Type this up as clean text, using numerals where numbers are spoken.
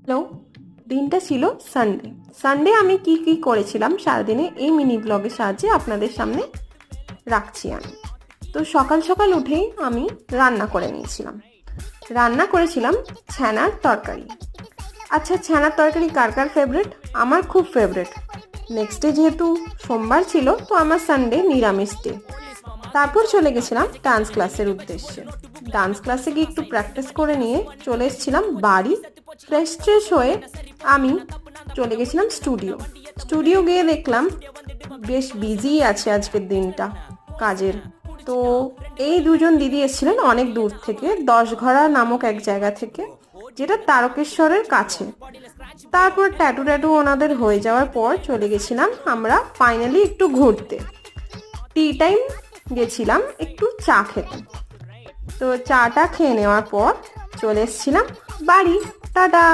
Hello, দিনটা ছিল Sunday. Sunday আমি কি কি করেছিলাম সারাদিনে এই মিনি ব্লগের সাহায্যে আপনাদের সামনে রাখছি আমি। তো সকাল সকাল উঠেই আমি রান্না করে নিয়েছিলাম। রান্না করেছিলাম ছানার তরকারি। আচ্ছা, ছানার তরকারি কার কার ফেভারিট? আমার খুব ফেভারিট। নেক্সট ডে যেহেতু সোমবার ছিল, তো আমার সানডে নিরামিষ ডে। তারপর চলে গেছিলাম ডান্স ক্লাসের উদ্দেশ্যে। ডান্স ক্লাসে গিয়ে একটু প্র্যাকটিস করে নিয়ে চলে এসেছিলাম বাড়ি। ফ্রেশ হয়ে আমি চলে গেছিলাম স্টুডিও গিয়ে দেখলাম বেশ বিজি আছে আজকের দিনটা কাজের। তো এই দুজন দিদি এসেছিলেন অনেক দূর থেকে, 10ঘরা নামক এক জায়গা থেকে, যেটা তারকেশ্বরের কাছে। তারপর ট্যাটু ওনাদের হয়ে যাওয়ার পর চলে গেছিলাম আমরা ফাইনালি একটু ঘুরতে। টি টাইম গেছিলাম একটু চা খেতে। তো চাটা খেয়ে নেওয়ার পর চলে এসেছিলাম বাড়ি। টাটা।